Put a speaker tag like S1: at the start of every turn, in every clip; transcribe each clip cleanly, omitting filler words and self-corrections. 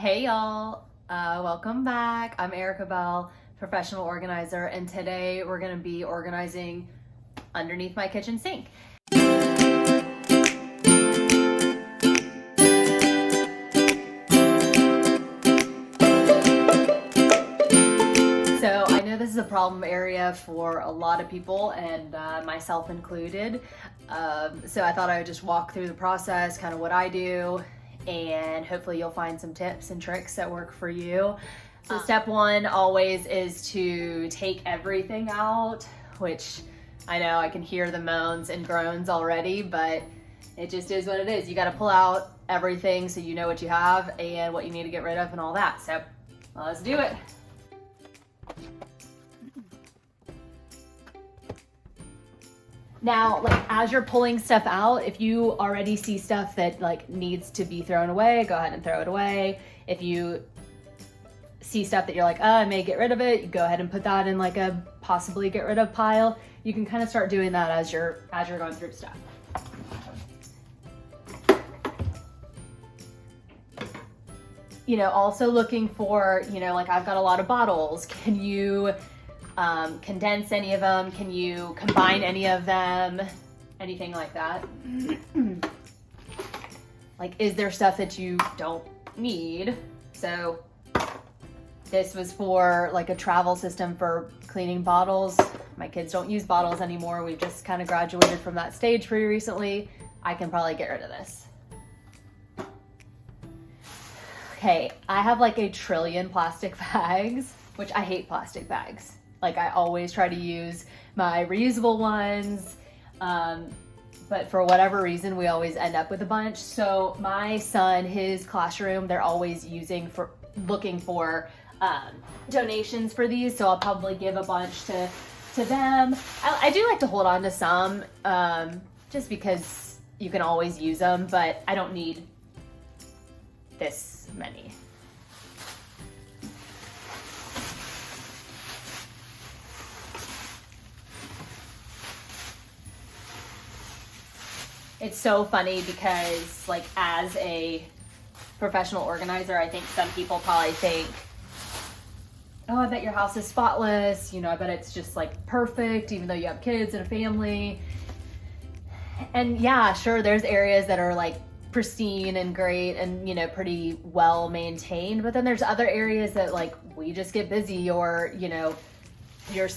S1: Hey y'all, welcome back. I'm Erica Bell, professional organizer, and today we're gonna be organizing underneath my kitchen sink. So I know this is a problem area for a lot of people, and myself included. So I thought I would just walk through the process, kind of what I do, and hopefully you'll find some tips and tricks that work for you. So step one always is to take everything out, which I know I can hear the moans and groans already, but it just is what it is. You got to pull out everything so you know what you have and what you need to get rid of and all that. So let's do it. Now, like as you're pulling stuff out, if you already see stuff that like needs to be thrown away, go ahead and throw it away. If you see stuff that you're like, oh, I may get rid of it, you go ahead and put that in like a possibly get rid of pile. You can kind of start doing that as you're going through stuff. You know, also looking for, you know, like I've got a lot of bottles. Can you condense any of them? Can you combine any of them? Anything like that. Like, is there stuff that you don't need? So this was for like a travel system for cleaning bottles. My kids don't use bottles anymore. We've just kind of graduated from that stage pretty recently. I can probably get rid of this. Okay, I have like a trillion plastic bags, which I hate plastic bags. Like I always try to use my reusable ones, but for whatever reason, we always end up with a bunch. So my son, his classroom, they're always looking for donations for these. So I'll probably give a bunch to them. I do like to hold on to some, just because you can always use them, but I don't need this many. It's so funny because like as a professional organizer, I think some people probably think, oh, I bet your house is spotless. You know, I bet it's just like perfect, even though you have kids and a family. And yeah, sure, there's areas that are like pristine and great and, you know, pretty well maintained. But then there's other areas that like we just get busy, or, you know, your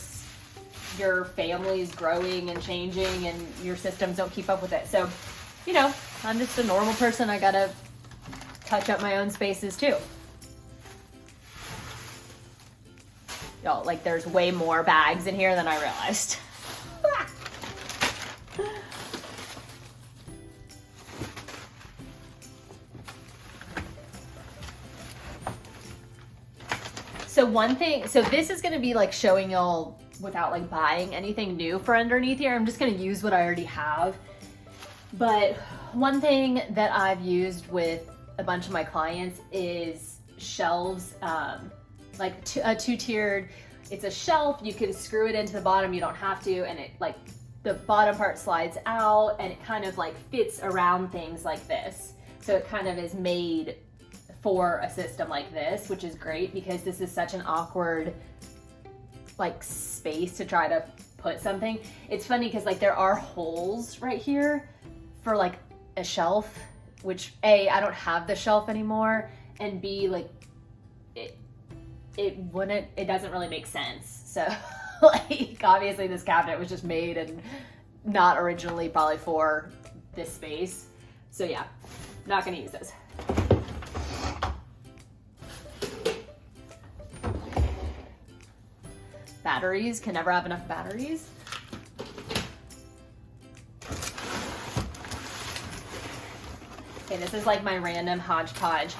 S1: family's growing and changing and your systems don't keep up with it. So, you know, I'm just a normal person. I gotta touch up my own spaces too. Y'all, like there's way more bags in here than I realized. So this is gonna be like showing y'all without like buying anything new for underneath here. I'm just gonna use what I already have. But one thing that I've used with a bunch of my clients is shelves, like a two-tiered. It's a shelf, you can screw it into the bottom, you don't have to, and it like the bottom part slides out and it kind of like fits around things like this. So it kind of is made for a system like this, which is great because this is such an awkward like space to try to put something. It's funny because like there are holes right here for like a shelf, which A, I don't have the shelf anymore, and B, like it doesn't really make sense. So like obviously this cabinet was just made and not originally probably for this space. So yeah, not gonna use this. Batteries, can never have enough batteries. Okay, this is like my random hodgepodge.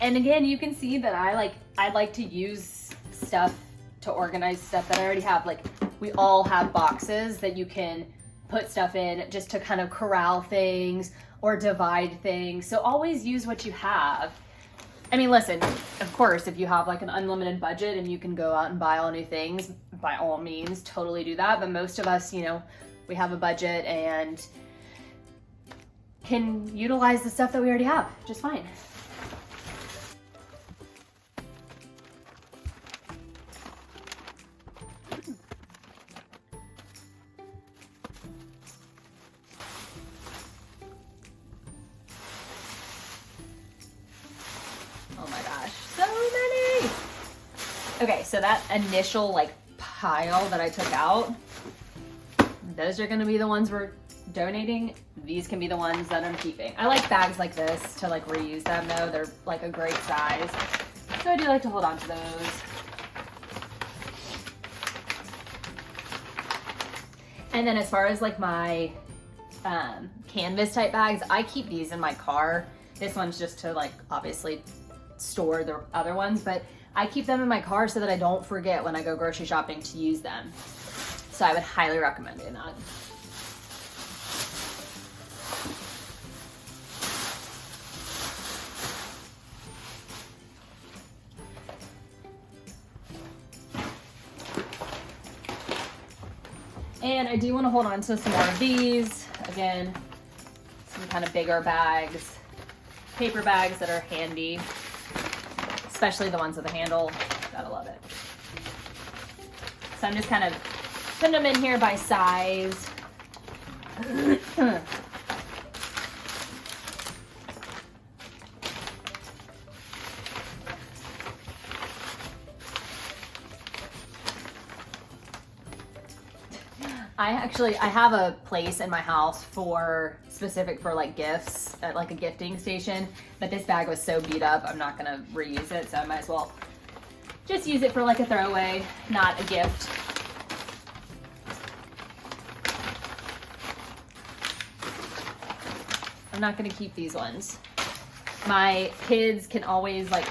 S1: And again, you can see that I like to use stuff to organize stuff that I already have. Like we all have boxes that you can put stuff in just to kind of corral things or divide things. So always use what you have. I mean, listen, of course, if you have like an unlimited budget and you can go out and buy all new things, by all means, totally do that. But most of us, you know, we have a budget and can utilize the stuff that we already have just fine. Okay, so that initial like pile that I took out, those are gonna be the ones we're donating. These can be the ones that I'm keeping. I like bags like this to like reuse them though. They're like a great size. So I do like to hold on to those. And then as far as like my canvas type bags, I keep these in my car. This one's just to like obviously store the other ones, but I keep them in my car so that I don't forget when I go grocery shopping to use them. So I would highly recommend doing that. And I do want to hold on to some more of these. Again, some kind of bigger bags, paper bags that are handy, especially the ones with a handle. Gotta love it. So I'm just kind of putting them in here by size. I have a place in my house specific for like gifts at like a gifting station, but this bag was so beat up, I'm not gonna reuse it, so I might as well just use it for like a throwaway, not a gift. I'm not gonna keep these ones. My kids can always like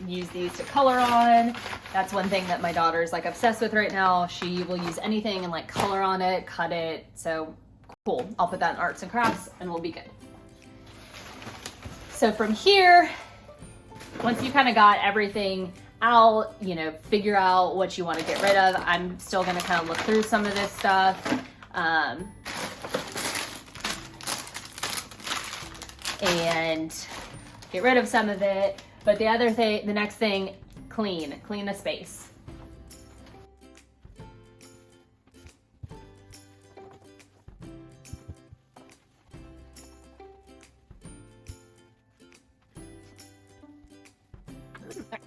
S1: use these to color on. That's one thing that my daughter is like obsessed with right now. She will use anything and like color on it, cut it. So cool. I'll put that in arts and crafts and we'll be good. So from here, once you kind of got everything out, you know, figure out what you want to get rid of. I'm still going to kind of look through some of this stuff. And get rid of some of it. But the next thing, clean the space.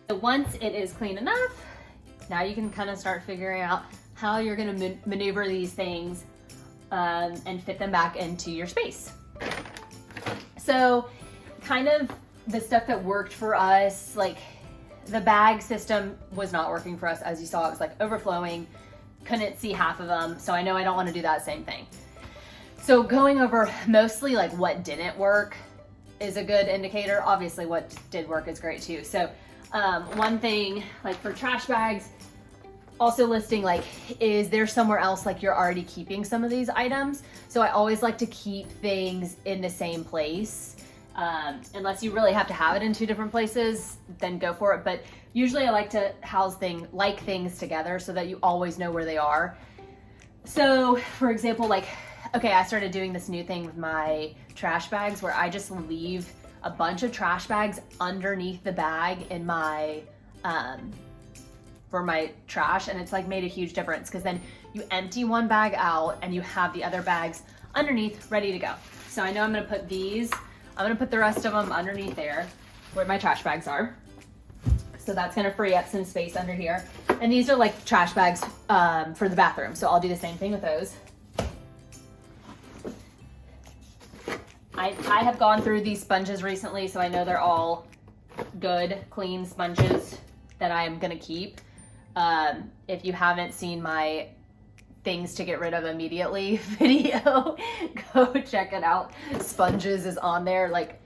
S1: So once it is clean enough, now you can kind of start figuring out how you're going to maneuver these things and fit them back into your space. So kind of the stuff that worked for us, like the bag system was not working for us. As you saw, it was like overflowing, couldn't see half of them. So I know I don't want to do that same thing. So going over mostly like what didn't work is a good indicator. Obviously what did work is great too. So one thing like for trash bags, also listing like, is there somewhere else like you're already keeping some of these items? So I always like to keep things in the same place. Unless you really have to have it in two different places, then go for it. But usually I like to house things together so that you always know where they are. So for example, like, okay, I started doing this new thing with my trash bags where I just leave a bunch of trash bags underneath the bag in my, for my trash. And it's like made a huge difference because then you empty one bag out and you have the other bags underneath ready to go. So I know I'm going to put I'm going to put the rest of them underneath there where my trash bags are. So that's going to free up some space under here. And these are like trash bags for the bathroom. So I'll do the same thing with those. I have gone through these sponges recently, so I know they're all good, clean sponges that I am going to keep. If you haven't seen my things to get rid of immediately video, go check it out. Sponges is on there. Like,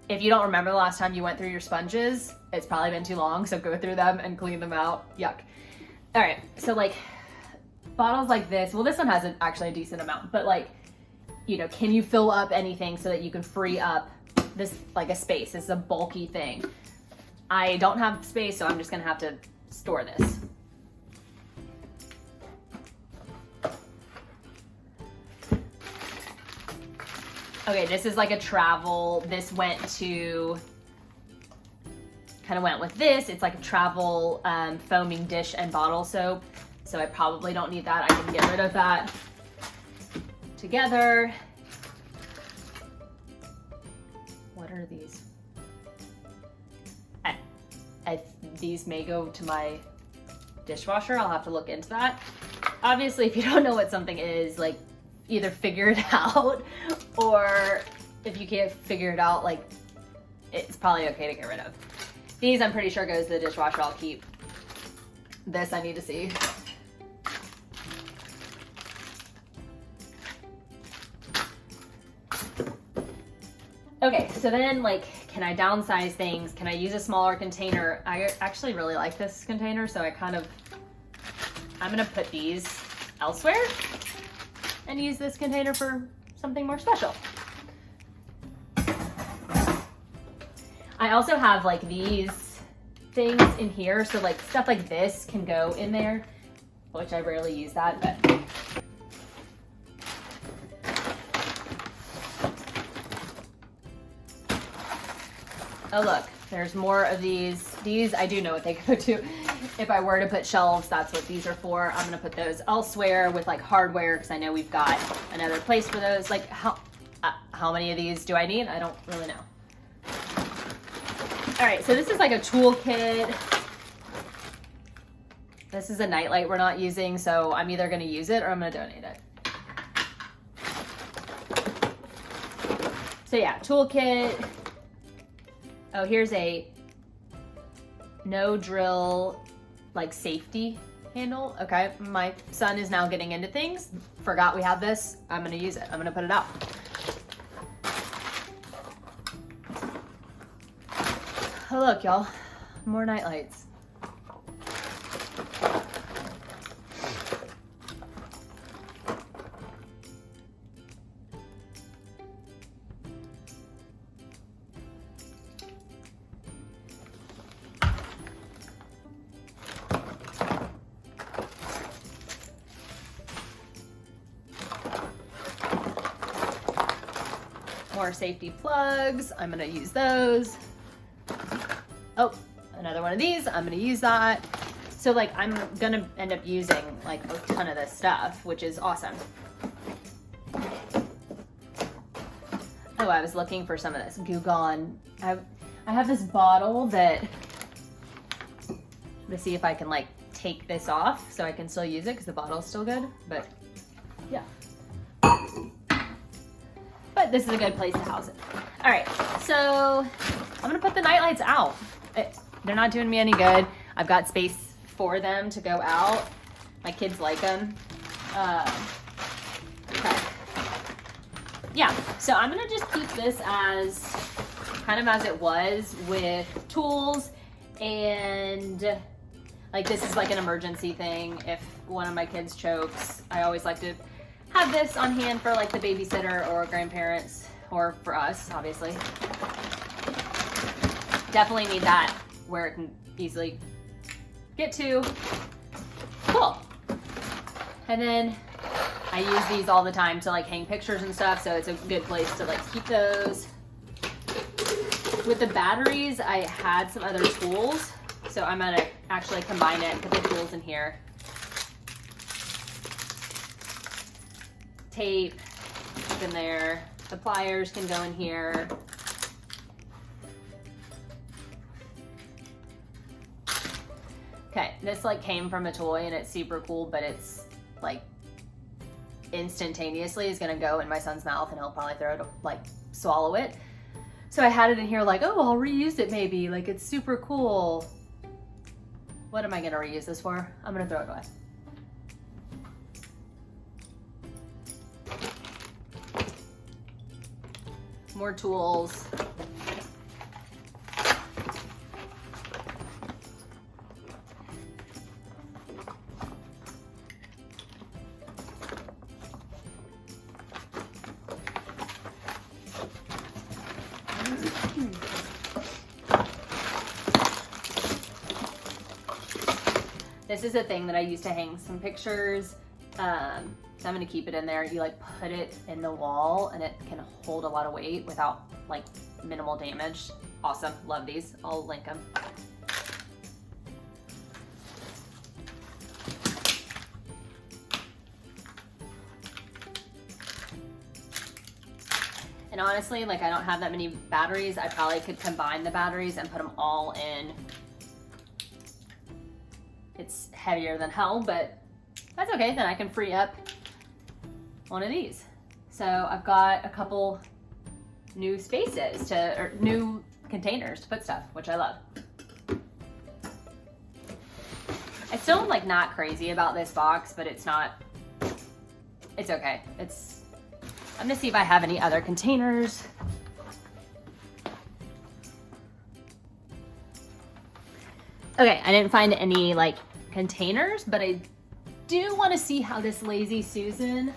S1: if you don't remember the last time you went through your sponges, it's probably been too long, so go through them and clean them out. Yuck. All right, so like bottles like this, well, this one has actually a decent amount, but like, you know, can you fill up anything so that you can free up this, like a space? This is a bulky thing. I don't have space, so I'm just gonna have to store this. Okay, this is like a travel, this kind of went with this. It's like a travel foaming dish and bottle soap. So I probably don't need that. I can get rid of that together. What are these? these may go to my dishwasher. I'll have to look into that. Obviously, if you don't know what something is, like, either figure it out, or if you can't figure it out, like, it's probably okay to get rid of. These I'm pretty sure goes to the dishwasher. I'll keep. This I need to see. Okay, so then, like, can I downsize things? Can I use a smaller container? I actually really like this container, so I'm gonna put these elsewhere and use this container for something more special. I also have like these things in here, so like stuff like this can go in there, which I rarely use that, but. Oh look, there's more of these. These, I do know what they go to. If I were to put shelves, that's what these are for. I'm gonna put those elsewhere with like hardware, because I know we've got another place for those. Like how many of these do I need? I don't really know. All right, so this is like a toolkit. This is a nightlight we're not using, so I'm either gonna use it or I'm gonna donate it. So yeah, toolkit. Oh, here's a no drill, like safety handle. Okay, my son is now getting into things. Forgot we had this. I'm gonna use it. I'm gonna put it out. Oh, look, y'all, more night lights. More safety plugs. I'm gonna use those. Oh, another one of these. I'm gonna use that. So like I'm gonna end up using like a ton of this stuff, which is awesome. Oh, I was looking for some of this Goo Gone. I have this bottle that, let's see if I can like take this off so I can still use it because the bottle's still good, but yeah. But this is a good place to house it. All right, so I'm gonna put the night lights out. They're not doing me any good. I've got space for them to go out. My kids like them. Okay. Yeah, so I'm gonna just keep this as kind of as it was with tools, and like this is like an emergency thing. If one of my kids chokes, I always like to have this on hand for like the babysitter or grandparents, or for us, obviously. Definitely need that where it can easily get to. Cool. And then I use these all the time to like hang pictures and stuff, so it's a good place to like keep those. With the batteries, I had some other tools, so I'm gonna actually combine it, put the tools in here. Tape in there, the pliers can go in here. Okay, this like came from a toy and it's super cool, but it's like instantaneously is gonna go in my son's mouth and he'll probably throw it, like swallow it. So I had it in here like, oh, I'll reuse it maybe, like it's super cool. What am I gonna reuse this for? I'm gonna throw it away. More tools. This is a thing that I used to hang some pictures. So I'm gonna keep it in there. You like put it in the wall and it can hold a lot of weight without like minimal damage. Awesome, love these. I'll link them. And honestly, like I don't have that many batteries. I probably could combine the batteries and put them all in It's heavier than hell, but that's okay. Then I can free up one of these. So I've got a couple new spaces or new containers to put stuff, which I love. I still am like not crazy about this box, but it's okay. I'm gonna see if I have any other containers. Okay, I didn't find any like containers, but I do want to see how this Lazy Susan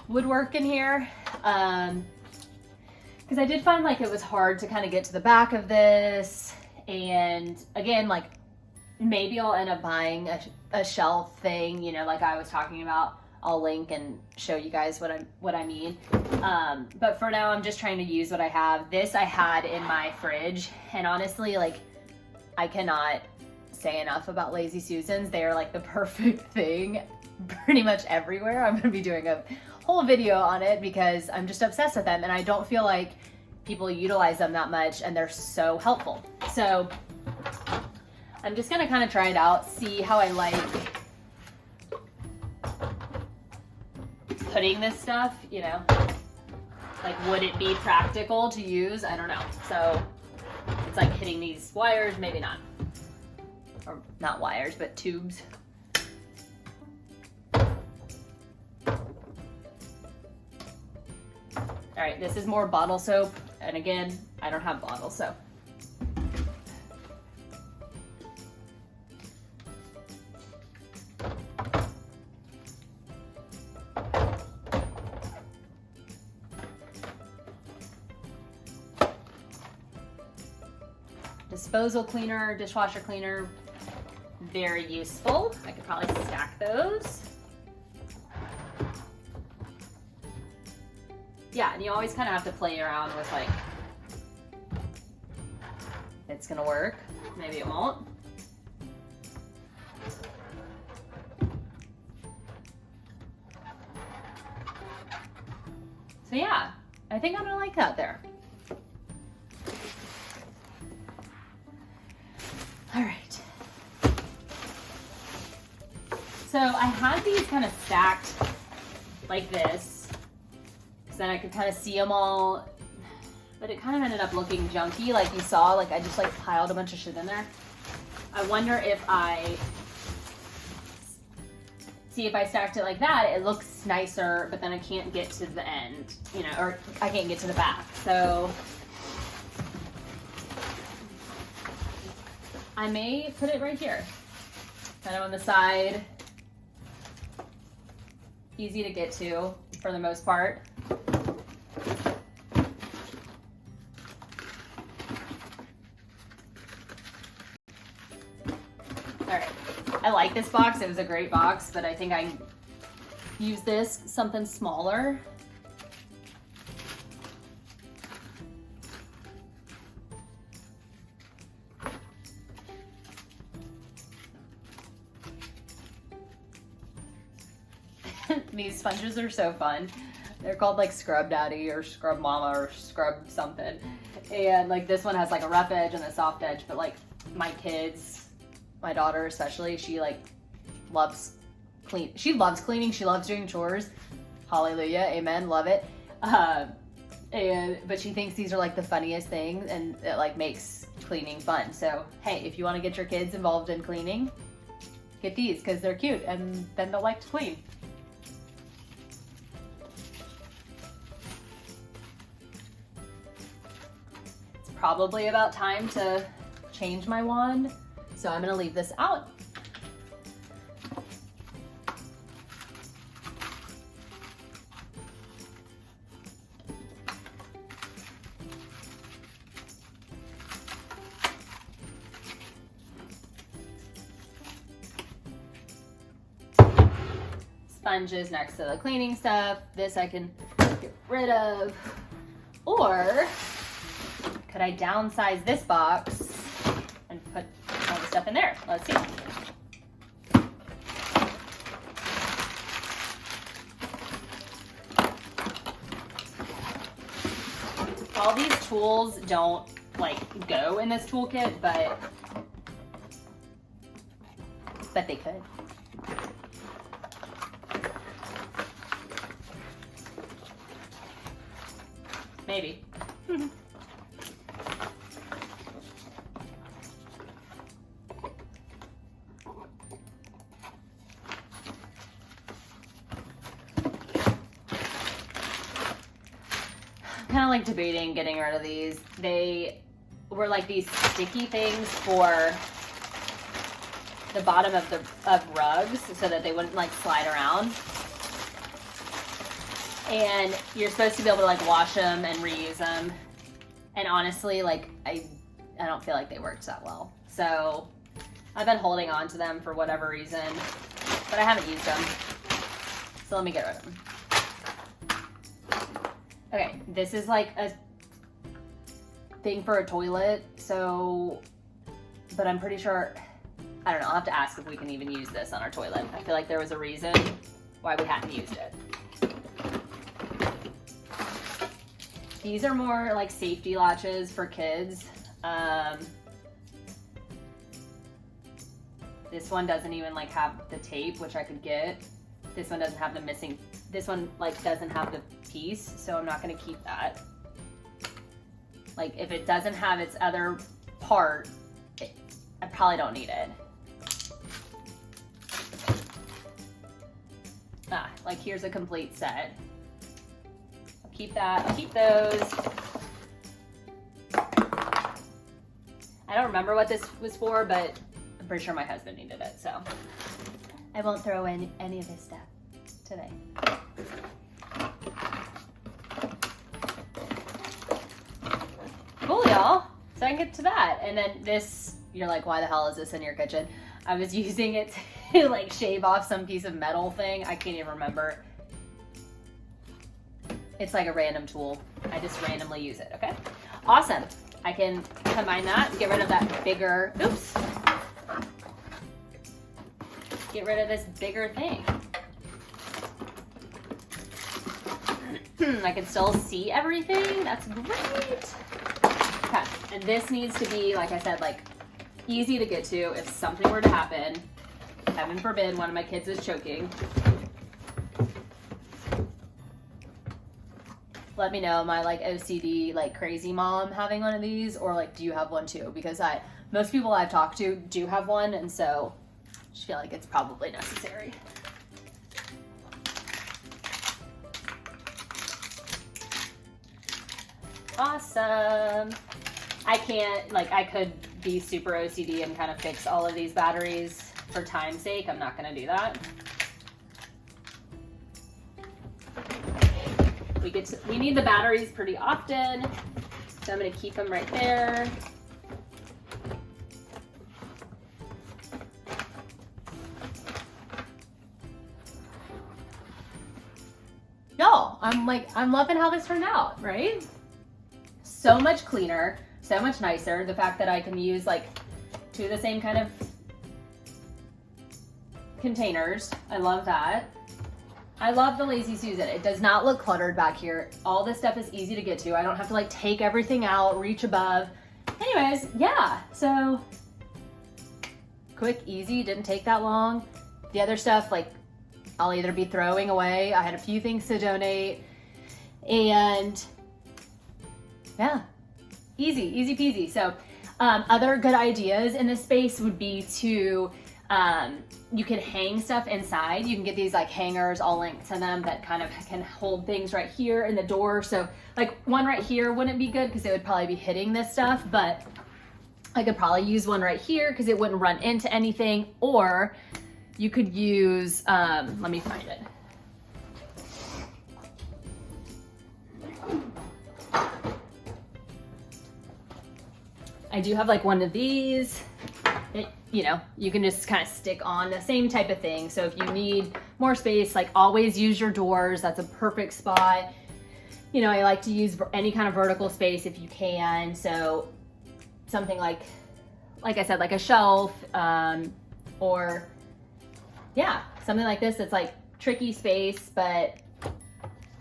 S1: would work in here. Because I did find like it was hard to kind of get to the back of this. And again, like maybe I'll end up buying a shelf thing, you know, like I was talking about. I'll link and show you guys what I mean. But for now, I'm just trying to use what I have. This I had in my fridge, and honestly, like I cannot say enough about Lazy Susans. They are like the perfect thing pretty much everywhere. I'm gonna be doing a whole video on it because I'm just obsessed with them, and I don't feel like people utilize them that much, and they're so helpful. So I'm just gonna kind of try it out, see how I like putting this stuff, you know, like would it be practical to use? I don't know. So it's like hitting these wires, maybe not. Or not wires, but tubes. All right, this is more bottle soap. And again, I don't have bottles, so. Disposal cleaner, dishwasher cleaner, very useful. I could probably stack those. Yeah, and you always kind of have to play around with like, it's gonna work, maybe it won't. So yeah, I think I'm gonna like that there. All right. So I had these kind of stacked like this, because then I could kind of see them all, but it kind of ended up looking junky, like you saw, like I just like piled a bunch of shit in there. I wonder if I stacked it like that, it looks nicer, but then I can't get to the end, you know, or I can't get to the back. So I may put it right here, kind of on the side. Easy to get to for the most part. All right, I like this box. It was a great box, but I think I use this something smaller. These sponges are so fun. They're called like Scrub Daddy or Scrub Mama or Scrub something. And like this one has like a rough edge and a soft edge, but like my kids, my daughter especially, she like loves cleaning. She loves cleaning. She loves doing chores. Hallelujah. Amen. Love it. But she thinks these are like the funniest things, and it like makes cleaning fun. So, hey, if you want to get your kids involved in cleaning, get these because they're cute and then they'll like to clean. Probably about time to change my wand, so I'm gonna leave this out. Sponges next to the cleaning stuff. This I can get rid of, or could I downsize this box and put all the stuff in there? Let's see. All these tools don't like go in this toolkit, but but they could. Maybe. Kind of like debating getting rid of these. They were like these sticky things for the bottom of rugs so that they wouldn't like slide around. And you're supposed to be able to like wash them and reuse them. And honestly, like I don't feel like they worked that well. So I've been holding on to them for whatever reason, but I haven't used them. So let me get rid of them. Okay, this is like a thing for a toilet, so, but I'm pretty sure, I don't know, I'll have to ask if we can even use this on our toilet. I feel like there was a reason why we hadn't used it. These are more like safety latches for kids. This one doesn't even like have the tape, which I could get. This one doesn't have the missing, this one like doesn't have the piece, so I'm not gonna keep that. Like if it doesn't have its other part, I probably don't need it. Like here's a complete set. I'll keep that, I'll keep those. I don't remember what this was for, but I'm pretty sure my husband needed it, so. I won't throw any of his stuff today. Cool, y'all. So I can get to that. And then this, you're like, why the hell is this in your kitchen? I was using it to like shave off some piece of metal thing. I can't even remember. It's like a random tool. I just randomly use it, okay? Awesome. I can combine that, get rid of that bigger, oops. Get rid of this bigger thing. I can still see everything. That's great. Okay, and this needs to be, like I said, like easy to get to if something were to happen. Heaven forbid one of my kids is choking. Let me know, am I like OCD, like crazy mom having one of these, or like do you have one too? Because most people I've talked to do have one, and so I just feel like it's probably necessary. Awesome. I can't, like I could be super OCD and kind of fix all of these batteries for time's sake. I'm not gonna do that. We need the batteries pretty often, so I'm gonna keep them right there. Y'all, I'm loving how this turned out, right? So much cleaner, so much nicer. The fact that I can use like two of the same kind of containers. I love that. I love the Lazy Susan. It does not look cluttered back here. All this stuff is easy to get to. I don't have to like take everything out, reach above. Anyways, yeah, so quick, easy, didn't take that long. The other stuff, like I'll either be throwing away. I had a few things to donate, and yeah, easy peasy. So other good ideas in this space would be to, you could hang stuff inside. You can get these like hangers all linked to them that kind of can hold things right here in the door. So like one right here wouldn't be good because it would probably be hitting this stuff, but I could probably use one right here because it wouldn't run into anything. Or you could use, let me find it. I do have like one of these. You know, you can just kind of stick on the same type of thing. So if you need more space, like always use your doors. That's a perfect spot. You know, I like to use any kind of vertical space if you can. So something like I said, like a shelf, or yeah, something like this. That's like tricky space, but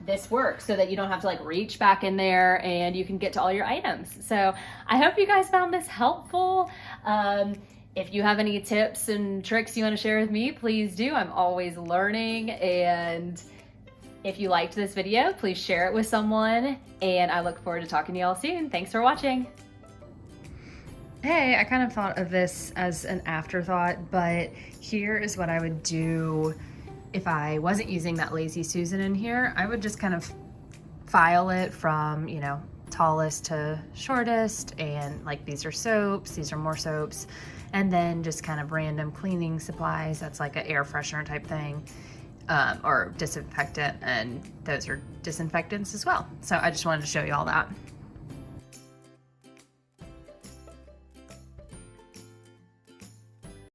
S1: this works so that you don't have to like reach back in there and you can get to all your items. So I hope you guys found this helpful. If you have any tips and tricks you want to share with me, please do. I'm always learning. And if you liked this video, please share it with someone. And I look forward to talking to y'all soon. Thanks for watching. Hey, I kind of thought of this as an afterthought, but here is what I would do if I wasn't using that Lazy Susan in here. I would just kind of file it from, you know, tallest to shortest, and like these are soaps, these are more soaps, and then just kind of random cleaning supplies. That's like an air freshener type thing, or disinfectant, and those are disinfectants as well. So I just wanted to show you all that.